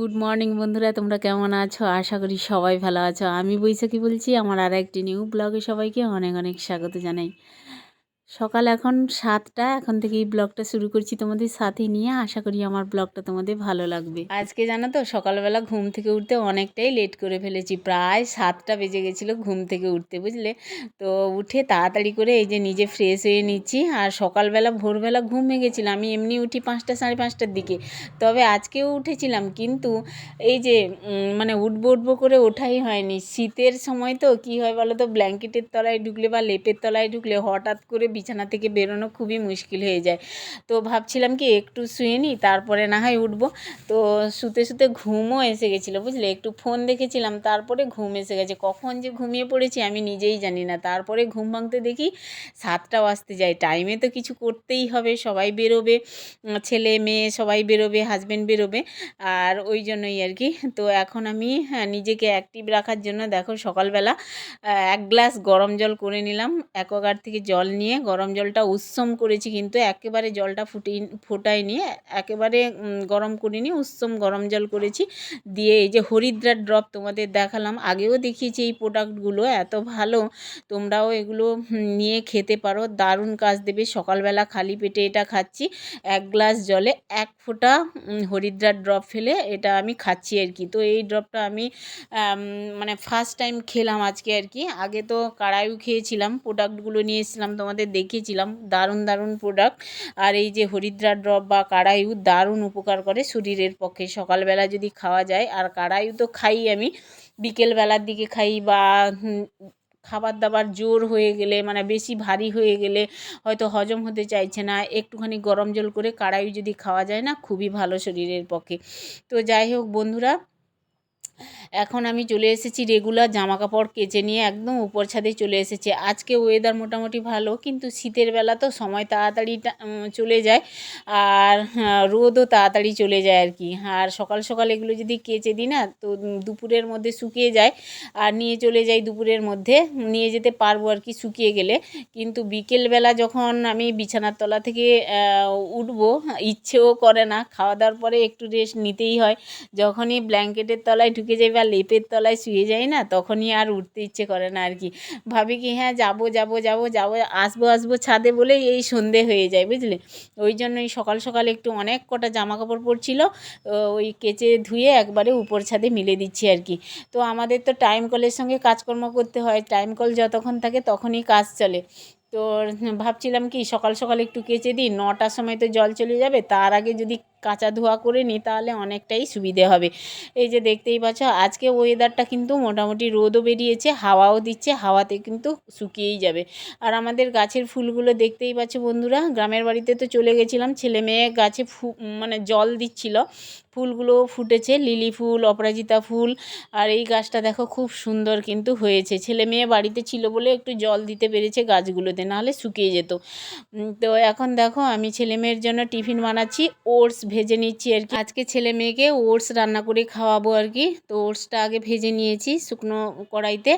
Good morning বন্ধুরা, তোমরা কেমন আছো? আশা করি সবাই ভালো আছো। আমি বৈশাখী বলছি। আমার আর একটি নিউ ব্লগে সবাইকে অনেক অনেক স্বাগত জানাই। সকাল এখন 7টা, এখন থেকে এই ব্লগটা শুরু করছি তোমাদের সাথে নিয়ে। আশা করি আমার ব্লগটা তোমাদের ভালো লাগবে। আজকে জানো তো, সকালবেলা ঘুম থেকে উঠতে অনেকটাই লেট করে ফেলেছি। প্রায় 7টা বেজে গেছিলো ঘুম থেকে উঠতে, বুঝলে। তো উঠে তাড়াতাড়ি করে এই যে নিজে ফ্রেশ হয়ে নিচ্ছি। আর সকালবেলা ভোরবেলা ঘুম ভেঙেছিলাম, আমি এমনি উঠি 5টা সাড়ে 5টার দিকে। তবে আজকেও উঠেছিলাম, কিন্তু এই যে মানে উঠবো করে ওঠাই হয়নি। শীতের সময় তো কী হয় বলো তো, ব্ল্যাঙ্কেটের তলায় ঢুকলে বা লেপের তলায় ঢুকলে হঠাৎ করে বিছানা থেকে বেরোনো খুবই মুশকিল হয়ে যায়। তো ভাবছিলাম কি একটু শুয়ে নিই, তারপরে না হয় উঠবো। তো শুতে শুতে ঘুমও এসে গেছিলো, বুঝলে। একটু ফোন দেখেছিলাম, তারপরে ঘুম এসে গেছে। কখন যে ঘুমিয়ে পড়েছি আমি নিজেই জানি না। তারপরে ঘুম ভাঙতে দেখি 7টা বাজতে যায়। টাইমে তো কিছু করতেই হবে, সবাই বেরোবে, ছেলে মেয়ে সবাই বেরোবে, হাজব্যান্ড বেরোবে। আর ওই জন্যই আর কি। তো এখন আমি নিজেকে অ্যাক্টিভ রাখার জন্য দেখো সকালবেলা 1 গ্লাস গরম জল করে নিলাম। অ্যাকোয়াগার্ড থেকে জল নিয়ে গরম জলটা উৎসম করেছি, কিন্তু একেবারে জলটা ফোটাইনি, একেবারে গরম করিনি, উৎসম গরম জল করেছি। দিয়ে এই যে হরিদ্রা ড্রপ তোমাদের দেখালাম, আগেও দেখিয়েছি। এই প্রোডাক্টগুলো এত ভালো, তোমরাও এগুলো নিয়ে খেতে পারো, দারুণ কাজ দেবে। সকালবেলা খালি পেটে এটা খাচ্ছি। 1 গ্লাস জলে 1 ফোঁটা হরিদ্রার ড্রপ ফেলে এটা আমি খাচ্ছি আর কি। তো এই ড্রপটা আমি মানে ফার্স্ট টাইম খেলাম আজকে আর কি। আগে তো কারায়ু খেয়েছিলাম, প্রোডাক্টগুলো নিয়ে এসেছিলাম, তোমাদের দেখিয়েছিলাম, দারুণ দারুণ প্রোডাক্ট। আর এই যে হরিদ্রা ড্রপ বা কারায়ু দারুণ উপকার করে শরীরের পক্ষে, সকালবেলা যদি খাওয়া যায়। আর কারায়ু তো খাই আমি, বিকেলবেলার দিকে খাই, বা খাবার দাবার জোর হয়ে গেলে, মানে বেশি ভারী হয়ে গেলে, হয়তো হজম হতে চাইছে না, একটুখানি গরম জল করে কারায়ু যদি খাওয়া যায় না, খুবই ভালো শরীরের পক্ষে। তো যাই হোক বন্ধুরা, এখন আমি চলে এসেছি রেগুলার জামা কাপড় কেচে নিয়ে, একদম উপর ছাদে চলে এসেছি। আজকে ওয়েদার মোটামুটি ভালো, কিন্তু শীতের বেলা তো সময় তাড়াতাড়ি চলে যায়, আর রোদও তাড়াতাড়ি চলে যায় আর কি। আর সকাল সকাল এগুলো যদি কেচে দিই না, তো দুপুরের মধ্যে শুকিয়ে যায়, আর নিয়ে চলে যাই দুপুরের মধ্যে, নিয়ে যেতে পারবো আর কি শুকিয়ে গেলে। কিন্তু বিকেলবেলা যখন আমি বিছানার তলা থেকে উঠবো, ইচ্ছেও করে না, খাওয়া দাওয়ার পরে একটু রেস্ট নিতেই হয়। যখনই ব্ল্যাঙ্কেটের তলায় ঢুকে যাই বা লেপের তলায় শুয়ে যাই না, তখনই আর উঠতে ইচ্ছে করে না আর কি। ভাবি কি হ্যাঁ যাবো, আসবো ছাদে বলেই এই সন্ধে হয়ে যায়, বুঝলে। ওই জন্যই সকাল সকাল একটু অনেক কটা জামা কাপড় পরছিল, ওই কেচে ধুয়ে একবারে উপর ছাদে মিলে দিচ্ছি আর কি। তো আমাদের তো টাইম কলের সঙ্গে কাজকর্ম করতে হয়, টাইম কল যতক্ষণ থাকে তখনই কাজ চলে। তো ভাবছিলাম কি সকাল সকাল একটু কেচে দিই, 9টার সময় তো জল চলে যাবে, তার আগে যদি কাঁচা ধোয়া করে নিই তাহলে অনেকটাই সুবিধে হবে। এই যে দেখতেই পাচ্ছ, আজকে ওয়েদারটা কিন্তু মোটামুটি রোদও বেরিয়েছে, হাওয়াও দিচ্ছে, হাওয়াতে কিন্তু শুকিয়েই যাবে। আর আমাদের গাছের ফুলগুলো দেখতেই পাচ্ছ বন্ধুরা, গ্রামের বাড়িতে তো চলে গেছিলাম, ছেলে মেয়ে গাছে মানে জল দিচ্ছিল, ফুলগুলো ফুটেছে, লিলি ফুল, অপরাজিতা ফুল। আর এই গাছটা দেখো খুব সুন্দর কিন্তু হয়েছে, ছেলে মেয়ে বাড়িতে ছিল বলে একটু জল দিতে পেরেছে গাছগুলোতে, নাহলে শুকিয়ে যেত। তো এখন দেখো আমি ছেলে মেয়ের জন্য টিফিন বানাচ্ছি, ওটস ভেজে নিচ্ছি আর কি। আজকে ছেলে মেয়েকে ওটস রান্না করে খাওয়াবো আর কি। তো ওটসটা আগে ভেজে নিয়েছি শুকনো কড়াইতে,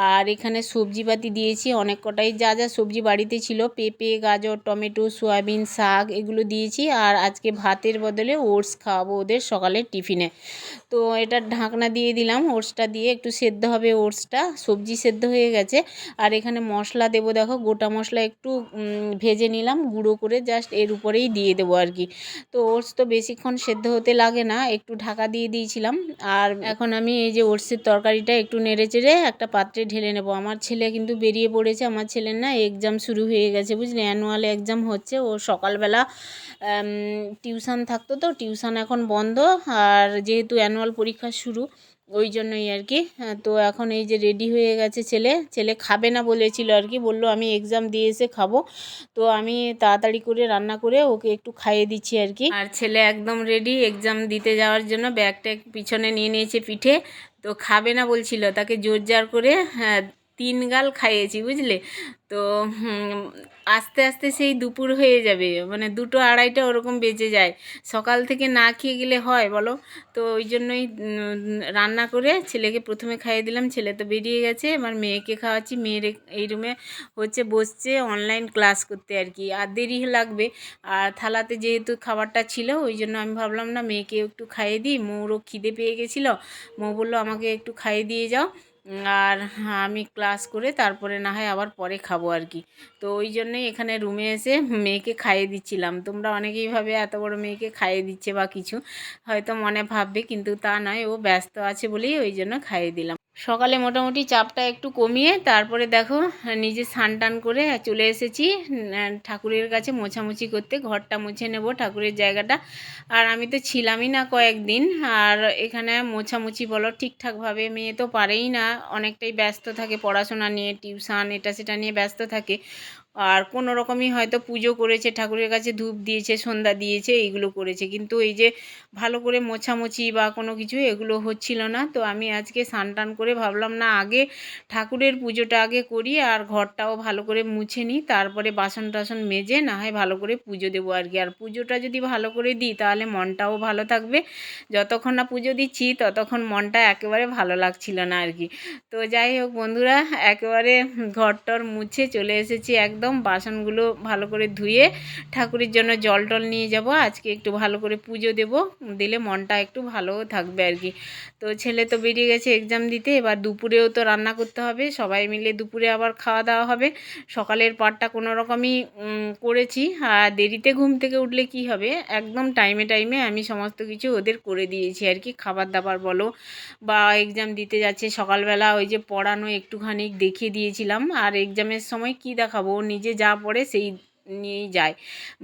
আর এখানে সবজিপাতি দিয়েছি অনেক কটাই, যা যা সবজি বাড়িতে ছিল, পেঁপে, গাজর, টমেটো, সয়াবিন, শাক, এগুলো দিয়েছি। আর আজকে ভাতের বদলে ওটস খাওয়াবো ওদের সকালের টিফিনে। তো এটা ঢাকনা দিয়ে দিলাম, ওটসটা দিয়ে একটু সেদ্ধ হবে, ওটসটা সবজি সেদ্ধ হয়ে গেছে। আর এখানে মশলা দেবো, দেখো গোটা মশলা একটু ভেজে নিলাম গুঁড়ো করে, জাস্ট এর উপরেই দিয়ে দেবো আর কি। তো ওটস তো বেশিক্ষণ সেদ্ধ হতে লাগে না, একটু ঢাকা দিয়ে দিয়েছিলাম। আর এখন আমি এই যে ওটসের তরকারিটা একটু নেড়ে চেড়ে একটা পাত্রে ঢেলে নেব। আমার ছেলে কিন্তু বেরিয়ে পড়েছে, আমার ছেলের না এক্সাম শুরু হয়ে গেছে, বুঝলে, অ্যানুয়াল এক্সাম হচ্ছে। ও সকালবেলা টিউশন থাকতো, তো টিউশন এখন বন্ধ, আর যেহেতু অ্যানুয়াল পরীক্ষা শুরু, ওই জন্যই আর কি। তো এখন এই যে রেডি হয়ে গেছে ছেলে খাবে না বলেছিল আর কি, বললো আমি এক্সাম দিয়ে এসে খাবো। তো আমি তাড়াতাড়ি করে রান্না করে ওকে একটু খাইয়ে দিচ্ছি আর কি। আর ছেলে একদম রেডি এক্সাম দিতে যাওয়ার জন্য, ব্যাগটা পিছনে নিয়ে নিয়েছে পিঠে। তো খাবে না বলছিল, তাকে জোর জার করে তিন গাল খাইয়েছি বুঝলে। তো আস্তে আস্তে সেই দুপুর হয়ে যাবে, মানে 2টো 2:30টা ওরকম বেজে যায়। সকাল থেকে না খেয়ে গেলে হয় বলো? তো ওই জন্যই রান্না করে ছেলেকে প্রথমে খাইয়ে দিলাম, ছেলে তো বেরিয়ে গেছে, এবার মেয়েকে খাওয়াচ্ছি। মেয়ের এই রুমে হচ্ছে বসছে অনলাইন ক্লাস করতে আর কি, আর দেরি লাগবে। আর থালাতে যেহেতু খাবারটা ছিল ওই জন্য আমি ভাবলাম না মেয়েকে একটু খাইয়ে দিই, মৌরও খিদে পেয়ে গেছিলো। মৌ বললো আমাকে একটু খাইয়ে দিয়ে যাও, আর আমি ক্লাস করে তারপরে না হয় আবার পরে খাবো আর কি। তো ওই জন্যই এখানে রুমে এসে মেয়েকে খাইয়ে দিচ্ছিলাম। তোমরা অনেকেই ভাবে এত বড় মেয়েকে খাইয়ে দিচ্ছে বা কিছু, হয়তো মনে ভাববে, কিন্তু তা নয়, ও ব্যস্ত আছে বলেই ওই জন্য খাইয়ে দিলাম। সকালে মোটামুটি চাপটা একটু কমিয়ে তারপরে দেখো নিজে স্নান টান করে চলে এসেছি ঠাকুরের কাছে মোছামুছি করতে। ঘরটা মুছে নেব, ঠাকুরের জায়গাটা। আর আমি তো ছিলামই না কয়েকদিন, আর এখানে মোছামুছি বলো ঠিকঠাকভাবে মেয়ে তো পারেই না, অনেকটাই ব্যস্ত থাকে পড়াশোনা নিয়ে, টিউশন এটা সেটা নিয়ে ব্যস্ত থাকে। আর কোনো রকমই হয়তো পুজো করেছে, ঠাকুরের কাছে ধূপ দিয়েছে, সন্ধ্যা দিয়েছে, এইগুলো করেছে, কিন্তু এই যে ভালো করে মোছামুছি বা কোনো কিছু এগুলো হচ্ছিল না। তো আমি আজকে স্নান টান করে ভাবলাম না আগে ঠাকুরের পুজোটা আগে করি, আর ঘরটাও ভালো করে মুছে নিই, তারপরে বাসন টাসন মেজে না হয় ভালো করে পুজো দেবো আর কি। আর পুজোটা যদি ভালো করে দিই তাহলে মনটাও ভালো থাকবে। যতক্ষণ না পুজো দিচ্ছি ততক্ষণ মনটা একেবারে ভালো লাগছিল না আর কি। তো যাই হোক বন্ধুরা, একেবারে ঘরটর মুছে চলে এসেছি, একদম বাসনগুলো ভালো করে ধুয়ে ঠাকুরের জন্য জল টল নিয়ে যাব। আজকে একটু ভালো করে পুজো দেব, দিলে মনটা একটু ভালোও থাকবে আর কি। তো ছেলে তো বেরিয়ে গেছে এক্সাম দিতে, এবার দুপুরেও তো রান্না করতে হবে, সবাই মিলে দুপুরে আবার খাওয়া দাওয়া হবে। সকালের পাটটা কোনো রকমই করেছি, আর দেরিতে ঘুম থেকে উঠলে কি হবে, একদম টাইমে টাইমে আমি সমস্ত কিছু ওদের করে দিয়েছি আর কি। খাবার দাবার বলো বা এক্সাম দিতে যাচ্ছে সকালবেলা ওই যে পড়ানো একটুখানি দেখিয়ে দিয়েছিলাম, আর এক্সামের সময় কি দেখাবো, ও নিজে যা পড়ে সেই নিয়েই যায়,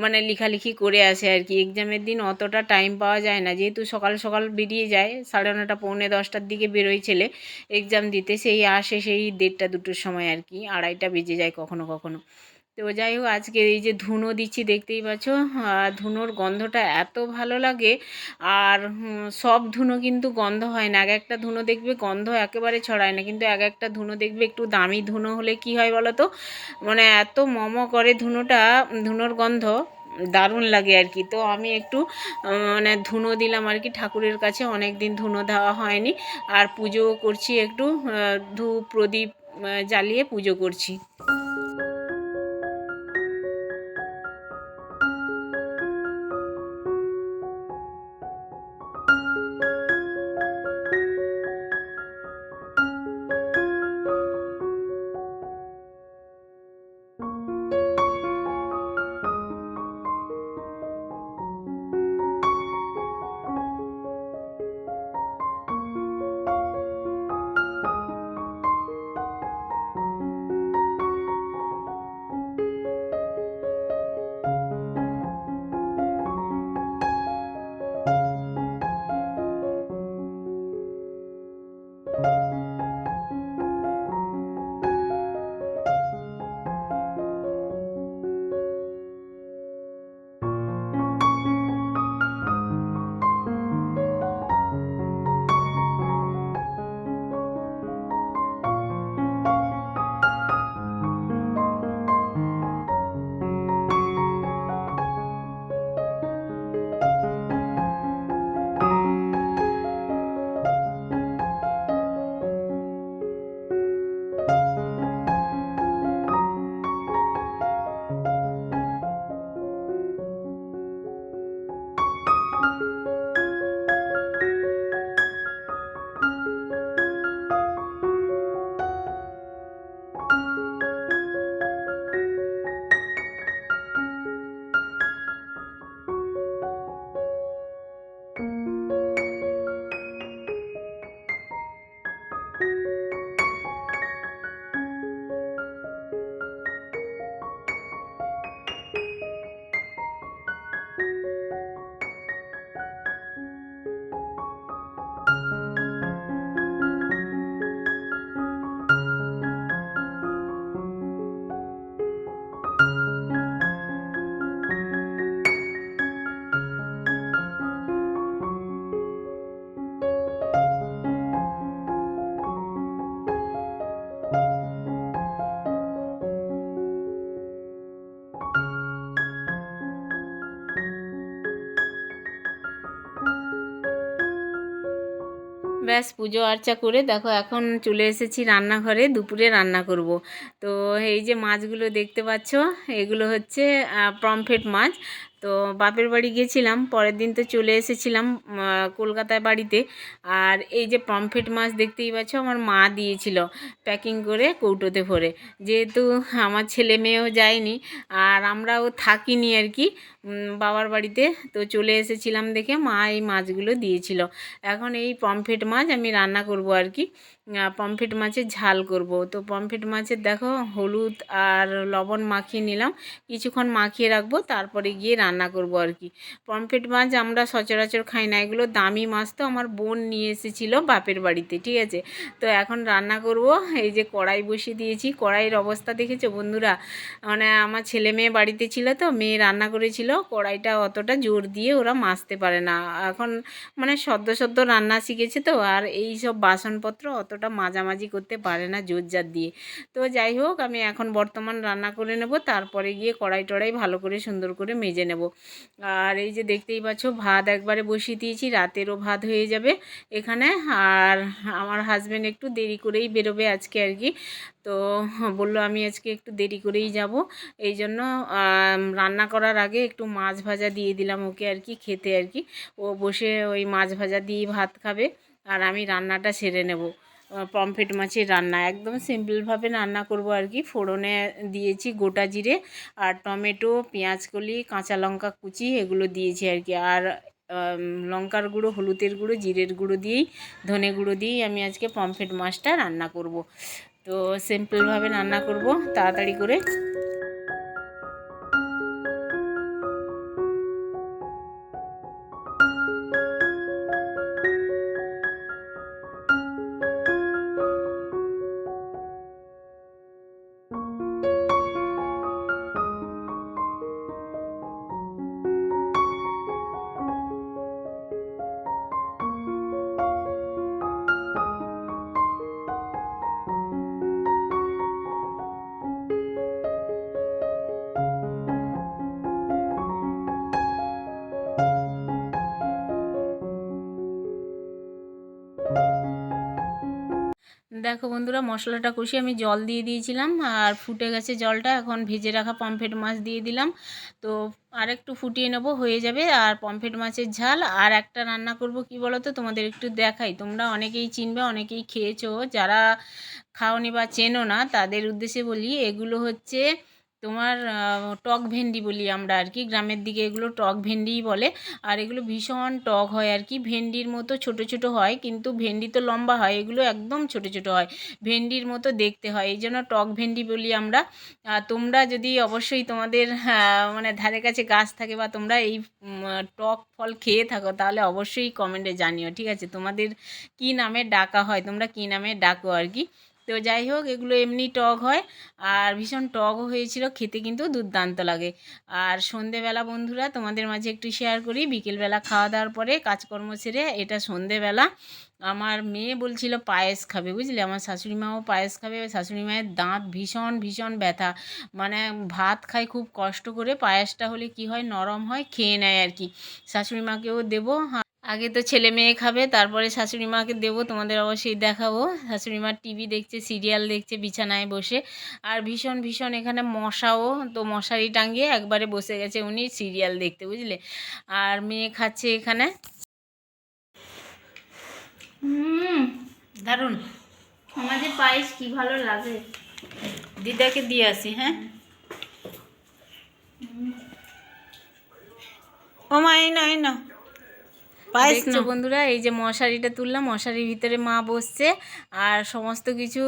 মানে লেখালেখি করে আসে আর কি। এক্সামের দিন অতটা টাইম পাওয়া যায় না, যেহেতু সকাল সকাল বেরিয়ে যায়, 9:30 পৌনে 10টার দিকে বেরোয় ছেলে এক্সাম দিতে, সেই আসে সেই 1:30 2টোর সময় আর কি, 2:30টা বেজে যায় কখনো কখনো। তো যাই হোক, আজকে এই যে ধুনো দিচ্ছি দেখতেই পাচ্ছ, ধুনোর গন্ধটা এত ভালো লাগে। আর সব ধুনো কিন্তু গন্ধ হয় না, এক একটা ধুনো দেখবে গন্ধ একেবারে ছড়ায় না, কিন্তু এক একটা ধুনো দেখবে একটু দামি ধুনো হলে কি হয় বলো তো, মানে এত করে ধুনোটা, ধুনোর গন্ধ দারুণ লাগে আর কি। তো আমি একটু মানে ধুনো দিলাম আর কি ঠাকুরের কাছে, অনেক দিন ধুনো দেওয়া হয়নি। আর পুজোও করছি একটু, ধূপ প্রদীপ জ্বালিয়ে পুজো করছি। ব্যাস পুজো আর্চা করে দেখো এখন চলে এসেছি রান্নাঘরে, দুপুরে রান্না করব। তো এই যে মাছগুলো দেখতে পাচ্ছ, এগুলো হচ্ছে পমফ্রেট মাছ। তো বাপের বাড়ি গেছিলাম, পরের দিন তো চলে এসেছিলাম কলকাতায় বাড়িতে। আর এই যে পমফ্রেট মাছ দেখতেই পাচ্ছ, আমার মা দিয়েছিল প্যাকিং করে কৌটোতে ভরে। যেহেতু আমার ছেলে মেয়েও যায়নি আর আমরাও থাকিনি আর কি বাবার বাড়িতে, তো চলে এসেছিলাম দেখে মা এই মাছগুলো দিয়েছিল। এখন এই পমফ্রেট মাছ আমি রান্না করব আর কি, পমফ্রেট মাছের ঝাল করব। তো পমফ্রেট মাছের দেখো হলুদ আর লবণ মাখিয়ে নিলাম, কিছুক্ষণ মাখিয়ে রাখবো, তারপরে গিয়ে রান্না করব আর কি। পমফ্রেট মাছ আমরা সচরাচর খাই না, এগুলো দামি মাছ, তো আমার বোন নিয়ে এসেছিলো বাপের বাড়িতে, ঠিক আছে। তো এখন রান্না করব। এই যে কড়াই বসিয়ে দিয়েছি, কড়াইয়ের অবস্থা দেখেছো বন্ধুরা, মানে আমার ছেলে মেয়ে বাড়িতে ছিল, তো মেয়ে রান্না করেছিল, কড়াইটা অতটা জোর দিয়ে ওরা মাজতে পারে না এখন, মানে সদ্য সদ্য রান্না শিখেছে তো, আর এই সব বাসনপত্র অতটা মাজামাজি করতে পারে না জোর জার দিয়ে। তো যাই হোক, আমি এখন বর্তমান রান্না করে নেব, তারপরে গিয়ে কড়াই টড়াই ভালো করে সুন্দর করে মেজে নেব। আর এই যে দেখতেই পাচ্ছ ভাত একবারে বসিয়ে দিয়েছি, রাতেরও ভাত হয়ে যাবে এখানে। আর আমার হাজব্যান্ড একটু দেরি করেই বেরোবে আজকে আর কি, তো বললো আমি আজকে একটু দেরি করেই যাব, এই জন্য রান্না করার আগে একটু মাছ ভাজা দিয়ে দিলাম ওকে আর কি খেতে আর কি। ও বসে ওই মাছ ভাজা দিয়ে ভাত খাবে, আর আমি রান্নাটা সেরে নেব। পমফ্রেট মাছের রান্না একদম সিম্পলভাবে রান্না করব আর কি। ফোড়নে দিয়েছি গোটা জিরে আর টমেটো, পেঁয়াজকলি, কাঁচা লঙ্কা কুচি এগুলো দিয়েছি আর কি। আর লঙ্কার গুঁড়ো, হলুদের গুঁড়ো, জিরের গুঁড়ো দিয়েই, ধনে গুঁড়ো দিয়েই আমি আজকে পমফ্রেট মাছটা রান্না করব। তো সিম্পলভাবে রান্না করব তাড়াতাড়ি করে। দেখো বন্ধুরা, মশলাটা কষিয়ে আমি জল দিয়ে দিয়েছিলাম, আর ফুটে গেছে জলটা, এখন ভেজে রাখা পমফ্রেট মাছ দিয়ে দিলাম। তো আর একটু ফুটিয়ে নেব, হয়ে যাবে। আর পমফ্রেট মাছের ঝাল আর একটা রান্না করব, কি বলো তো, তোমাদের একটু দেখাই, তোমরা অনেকেই চিনবে, অনেকেই খেয়েছো, যারা খাওনি বা চেনো না তাদের উদ্দেশ্যে বলি। এগুলো হচ্ছে তোমার টক ভেন্ডি বলি আমরা আর কি, গ্রামের দিকে এগুলো টক ভেন্ডিই বলে। আর এগুলো ভীষণ টক হয় আর কি, ভেন্ডির মতো ছোট ছোট হয়, কিন্তু ভেন্ডি তো লম্বা হয়, এগুলো একদম ছোট ছোট হয়, ভেন্ডির মতো দেখতে হয়, এই জন্য টক ভেন্ডি বলি আমরা। তোমরা যদি অবশ্যই তোমাদের মানে ধারে কাছে গাছ থাকে বা তোমরা এই টক ফল খেয়ে থাকো, তাহলে অবশ্যই কমেন্টে জানিও, ঠিক আছে, তোমাদের কী নামে ডাকা হয়, তোমরা কী নামে ডাকো আর কি। তো যাই হোক, এগুলো এমনি টক হয়, আর ভীষণ টকও হয়েছিল, খেতে কিন্তু দুর্দান্ত লাগে। আর সন্ধেবেলা বন্ধুরা তোমাদের মাঝে একটু শেয়ার করি, বিকেলবেলা খাওয়া দাওয়ার পরে কাজকর্ম সেরে, এটা সন্ধেবেলা আমার মেয়ে বলছিল পায়েস খাবে, বুঝলে, আমার শাশুড়ি মাও পায়েস খাবে। শাশুড়ি মায়ের দাঁত ভীষণ ভীষণ ব্যথা, মানে ভাত খায় খুব কষ্ট করে, পায়েসটা হলে কি হয়, নরম হয়, খেয়ে নেয় আর কি। শাশুড়ি মাকেও দেবো, আগে তো ছেলে মেয়ে খাবে, তারপরে শাশুড়ি মাকে দেবো, তোমাদের অবশ্যই দেখাবো। শাশুড়ি মা টিভি দেখছে, সিরিয়াল দেখছে বিছানায় বসে, আর ভীষণ ভীষণ এখানে মশাও, তো মশারি টাঙিয়ে একবারে বসে গেছে উনি সিরিয়াল দেখতে, বুঝলে। আর মেয়ে খাচ্ছে এখানে। দারুণ, আমাদের পায়েস কি ভালো লাগে। দিদাকে দিয়ে আসি, হ্যাঁ। ও মা, এই না এই না পায়েস। দেখছো বন্ধুরা, এই যে মশারিটা তুললাম, মশারির ভিতরে মা বসছে, আর সমস্ত কিছু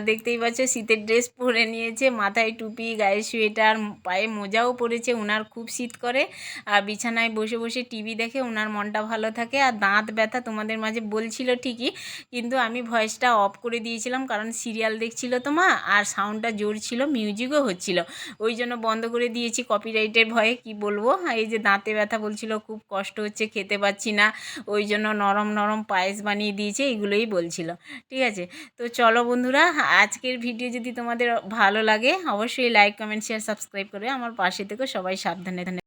দেখতেই পাচ্ছ, শীতের ড্রেস পরে নিয়েছে, মাথায় টুপি, গায়ে সোয়েটার, পায়ে মোজাও পরেছে, ওনার খুব শীত করে। আর বিছানায় বসে বসে টিভি দেখে ওনার মনটা ভালো থাকে। আর দাঁত ব্যথা তোমাদের মাঝে বলছিল ঠিকই, কিন্তু আমি ভয়েসটা অফ করে দিয়েছিলাম, কারণ সিরিয়াল দেখছিল তো মা, আর সাউন্ডটা জোর ছিল, মিউজিকও হচ্ছিল, ওই জন্য বন্ধ করে দিয়েছি কপিরাইটের ভয়ে। কি বলবো, এই যে দাঁতে ব্যথা বলছিল, খুব কষ্ট হচ্ছে, খেতে পাচ্ছি না, ওই জন্য নরম নরম পায়েস বানিয়ে দিয়েছে, এগুলোই বলছিল, ঠিক আছে। তো চলো বন্ধুরা, আজকের ভিডিও যদি তোমাদের ভালো লাগে অবশ্যই লাইক, কমেন্ট, শেয়ার, সাবস্ক্রাইব করে আমার পাশে থেকে সবাই সাবধানে।